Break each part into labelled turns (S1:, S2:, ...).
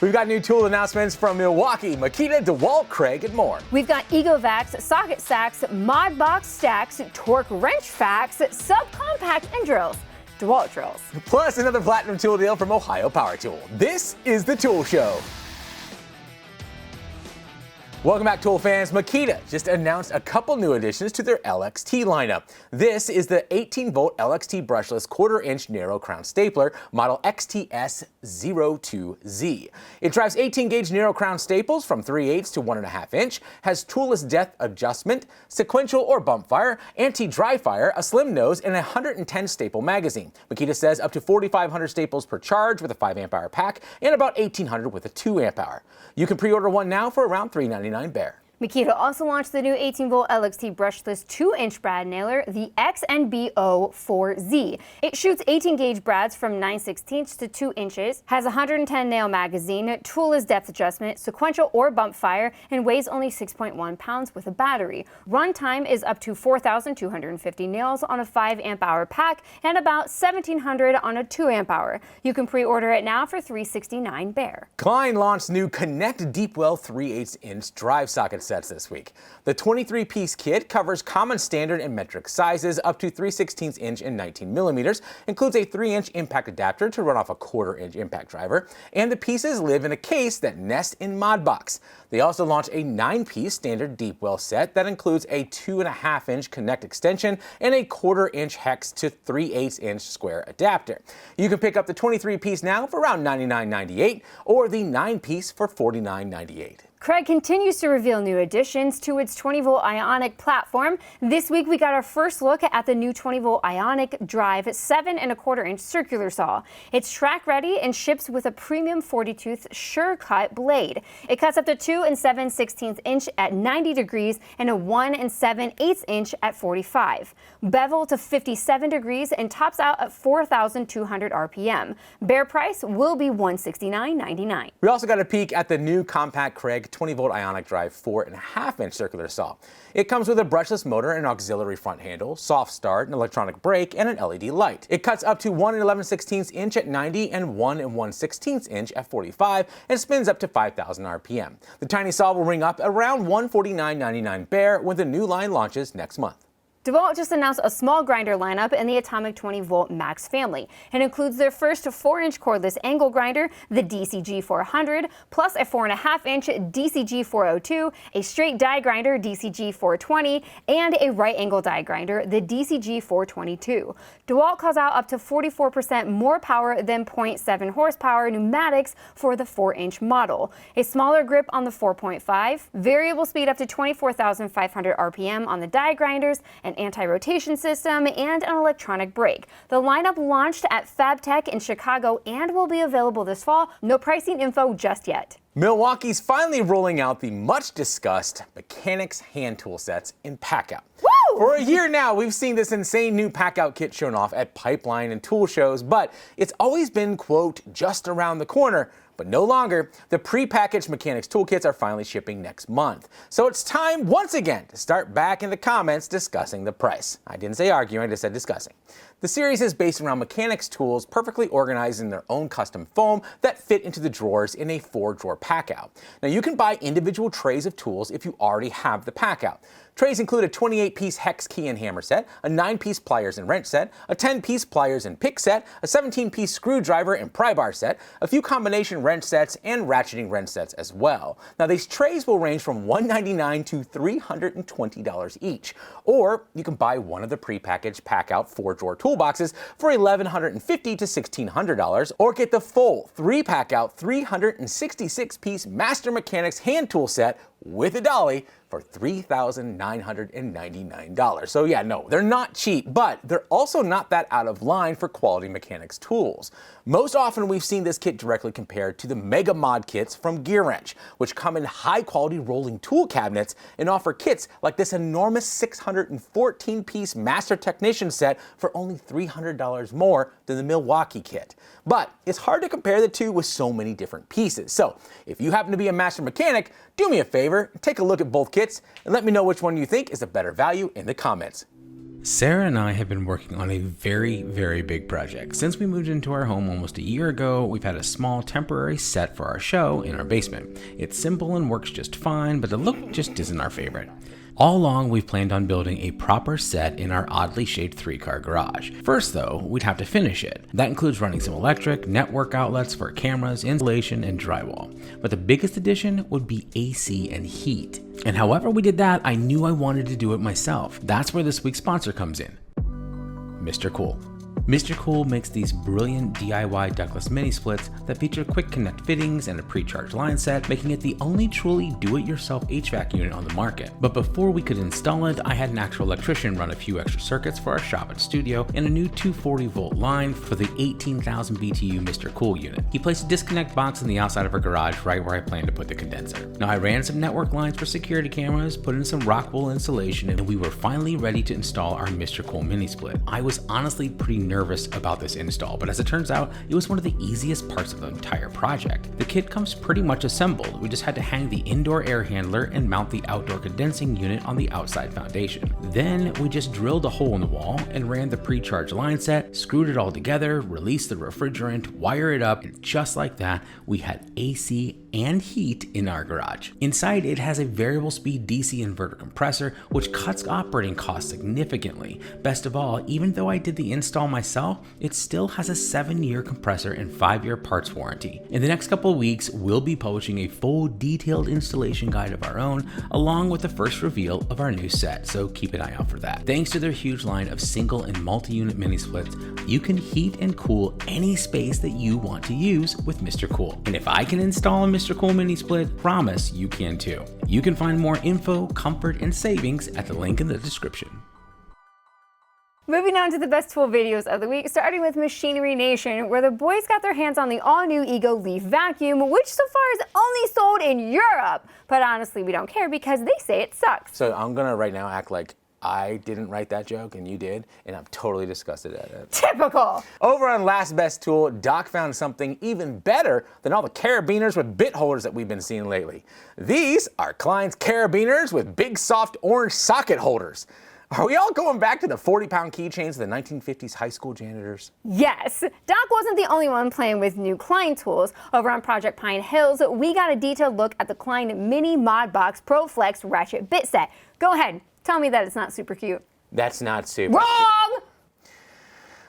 S1: We've got new tool announcements from Milwaukee, Makita, DeWalt, Kreg, and more.
S2: We've got EgoVacs, socket sacks, mod box stacks, torque wrench facts, subcompact and drills. DeWalt drills.
S1: Plus another platinum tool deal from Ohio Power Tool. This is the Tool Show. Welcome back, tool fans. Makita just announced a couple new additions to their LXT lineup. This is the 18-volt LXT brushless quarter-inch narrow crown stapler, model XTS02Z. It drives 18-gauge narrow crown staples from 3/8 to 1.5 inch, has toolless depth adjustment, sequential or bump fire, anti-dry fire, a slim nose, and a 110 staple magazine. Makita says up to 4,500 staples per charge with a 5 amp hour pack and about 1,800 with a 2 amp hour. You can pre-order one now for around $399 bare.
S2: Makita also launched the new 18-volt LXT brushless 2-inch brad nailer, the XNBO4Z. It shoots 18-gauge brads from 9/16 to 2 inches, has a 110 nail magazine, toolless depth adjustment, sequential or bump fire, and weighs only 6.1 pounds with a battery. Runtime is up to 4,250 nails on a 5 amp hour pack and about 1,700 on a 2 amp hour. You can pre-order it now for $369 bare.
S1: Klein launched new Connect Deepwell 3/8 inch drive socket sets this week. The 23-piece kit covers common standard and metric sizes up to 3/16 inch and 19 millimeters, includes a 3-inch impact adapter to run off a 1/4 inch impact driver, and the pieces live in a case that nests in mod box. They also launched a 9-piece standard Deepwell set that includes a 2.5 inch Connect extension and a 1/4 inch hex to 3/8 inch square adapter. You can pick up the 23-piece now for around $99.98 or the 9-piece for $49.98.
S2: Kreg continues to reveal new additions to its 20-volt Ionic platform. This week we got our first look at the new 20-volt Ionic Drive 7.25 inch circular saw. It's track ready and ships with a premium 40-tooth sure-cut blade. It cuts up to 2 7/16 inch at 90 degrees and a 1 7/8 inch at 45. Bevel to 57 degrees and tops out at 4,200 RPM. Bare price will be $169.99.
S1: We also got a peek at the new compact Kreg 20-volt Ionic Drive 4.5 inch circular saw. It comes with a brushless motor, an auxiliary front handle, soft start, an electronic brake, and an LED light. It cuts up to 1 11/16 inch at 90 and 1 1/16 inch at 45 and spins up to 5,000 RPM. The tiny saw will ring up around $149.99 bare when the new line launches next month.
S2: DeWalt just announced a small grinder lineup in the Atomic 20-volt Max family. It includes their first 4-inch cordless angle grinder, the DCG400, plus a 4.5-inch DCG402, a straight die grinder, DCG420, and a right angle die grinder, the DCG422. DeWalt calls out up to 44% more power than 0.7 horsepower pneumatics for the 4-inch model. A smaller grip on the 4.5, variable speed up to 24,500 RPM on the die grinders, an anti-rotation system, and an electronic brake. The lineup launched at FabTech in Chicago and will be available this fall. No pricing info just yet.
S1: Milwaukee's finally rolling out the much-discussed Mechanics hand tool sets in Packout.
S2: Woo!
S1: For a year now, we've seen this insane new Packout kit shown off at pipeline and tool shows, but it's always been, quote, just around the corner. But no longer. The pre-packaged Mechanics toolkits are finally shipping next month. So it's time once again to start back in the comments discussing the price. I didn't say arguing, I just said discussing. The series is based around Mechanics tools perfectly organized in their own custom foam that fit into the drawers in a 4-drawer Packout. Now you can buy individual trays of tools if you already have the Packout. Trays include a 28-piece hex key and hammer set, a 9-piece pliers and wrench set, a 10-piece pliers and pick set, a 17-piece screwdriver and pry bar set, a few combination wrench sets, and ratcheting wrench sets as well. Now these trays will range from $199 to $320 each. Or you can buy one of the prepackaged Packout 4-drawer toolboxes for $1,150 to $1,600, or get the full 3-Packout 366-piece Master Mechanics hand tool set with a dolly for $3,999. So yeah, no, they're not cheap, but they're also not that out of line for quality Mechanics tools. Most often we've seen this kit directly compared to the Mega Mod kits from Gear Wrench, which come in high quality rolling tool cabinets and offer kits like this enormous 614-piece Master Technician set for only $300 more than the Milwaukee kit. But it's hard to compare the two with so many different pieces. So if you happen to be a master mechanic, do me a favor, take a look at both kits and let me know which one you think is a better value in the comments.
S3: Sarah and I have been working on a very, very big project. Since we moved into our home almost a year ago, we've had a small temporary set for our show in our basement. It's simple and works just fine, but the look just isn't our favorite. All along, we've planned on building a proper set in our oddly shaped 3-car garage. First though, we'd have to finish it. That includes running some electric, network outlets for cameras, insulation, and drywall. But the biggest addition would be AC and heat. And however we did that, I knew I wanted to do it myself. That's where this week's sponsor comes in, Mr. Cool. Mr. Cool makes these brilliant DIY ductless mini splits that feature quick connect fittings and a pre-charged line set, making it the only truly do-it-yourself HVAC unit on the market. But before we could install it, I had an actual electrician run a few extra circuits for our shop and studio and a new 240 volt line for the 18,000 BTU Mr. Cool unit. He placed a disconnect box on the outside of our garage right where I planned to put the condenser. Now I ran some network lines for security cameras, put in some rock wool insulation, and we were finally ready to install our Mr. Cool mini split. I was honestly pretty nervous about this install, but as it turns out, it was one of the easiest parts of the entire project. The kit comes pretty much assembled. We just had to hang the indoor air handler and mount the outdoor condensing unit on the outside foundation. Then we just drilled a hole in the wall and ran the pre-charged line set, screwed it all together, released the refrigerant, wire it up, and just like that, we had AC and heat in our garage. Inside, it has a variable speed DC inverter compressor, which cuts operating costs significantly. Best of all, even though I did the install myself, it still has a 7-year compressor and 5-year parts warranty. In the next couple of weeks, we'll be publishing a full detailed installation guide of our own, along with the first reveal of our new set, so keep an eye out for that. Thanks to their huge line of single and multi-unit mini splits, you can heat and cool any space that you want to use with Mr. Cool. And if I can install a Mr. Cool mini split, promise you can too. You can find more info, comfort, and savings at the link in the description.
S2: Moving on to the best tool videos of the week, starting with Machinery Nation, where the boys got their hands on the all-new Ego Leaf vacuum, which so far is only sold in Europe. But honestly, we don't care because they say it sucks.
S1: So I'm gonna right now act like I didn't write that joke and you did, and I'm totally disgusted at it.
S2: Typical.
S1: Over on Last Best Tool, Doc found something even better than all the carabiners with bit holders that we've been seeing lately. These are Klein's carabiners with big soft orange socket holders. Are we all going back to the 40-pound keychains of the 1950s high school janitors?
S2: Yes. Doc wasn't the only one playing with new Klein tools. Over on Project Pine Hills, we got a detailed look at the Klein Mini Mod Box Pro Flex Ratchet Bit Set. Go ahead, tell me that it's not super cute.
S1: That's not super
S2: Wrong!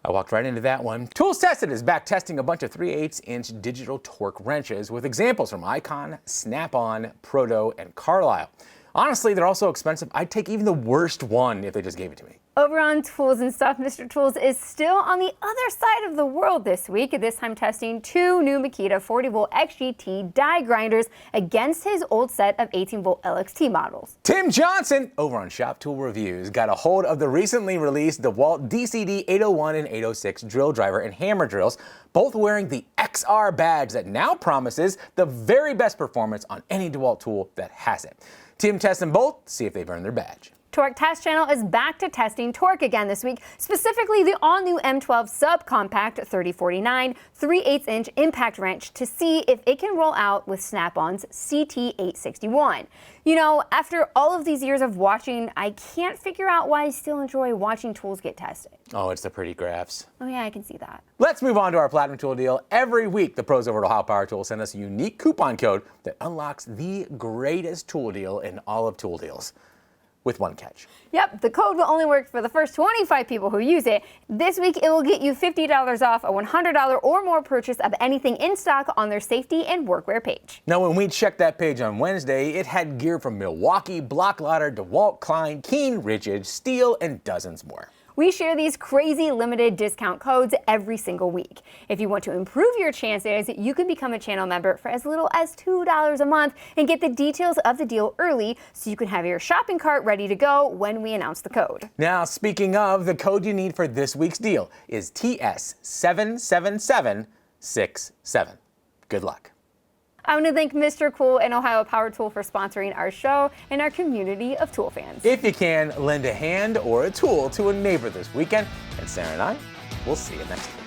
S1: I walked right into that one. Tools Tested is back testing a bunch of 3/8-inch digital torque wrenches with examples from Icon, Snap-on, Proto, and Carlisle. Honestly, they're all so expensive, I'd take even the worst one if they just gave it to me.
S2: Over on Tools and Stuff, Mr. Tools is still on the other side of the world this week, this time testing 2 new Makita 40-volt XGT die grinders against his old set of 18-volt LXT models.
S1: Tim Johnson, over on Shop Tool Reviews, got a hold of the recently released DeWalt DCD 801 and 806 drill driver and hammer drills, both wearing the XR badge that now promises the very best performance on any DeWalt tool that has it. Tim tests them both, see if they've earned their badge.
S2: Torque Test Channel is back to testing torque again this week, specifically the all-new M12 Subcompact 3049 3/8-inch impact wrench to see if it can roll out with Snap-on's CT861. You know, after all of these years of watching, I can't figure out why I still enjoy watching tools get tested.
S1: Oh, it's the pretty graphs.
S2: Oh yeah, I can see that.
S1: Let's move on to our Platinum Tool deal. Every week, the pros over at Ohio Power Tools send us a unique coupon code that unlocks the greatest tool deal in all of tool deals. With one catch.
S2: Yep, the code will only work for the first 25 people who use it. This week, it will get you $50 off a $100 or more purchase of anything in stock on their safety and workwear page.
S1: Now, when we checked that page on Wednesday, it had gear from Milwaukee, Block Ladder, DeWalt, Klein, Keen, Rigid, Steel, and dozens more.
S2: We share these crazy limited discount codes every single week. If you want to improve your chances, you can become a channel member for as little as $2 a month and get the details of the deal early so you can have your shopping cart ready to go when we announce the code.
S1: Now, speaking of, the code you need for this week's deal is TS77767. Good luck.
S2: I want to thank Mr. Cool and Ohio Power Tool for sponsoring our show and our community of tool fans.
S1: If you can, lend a hand or a tool to a neighbor this weekend, and Sarah and I will see you next week.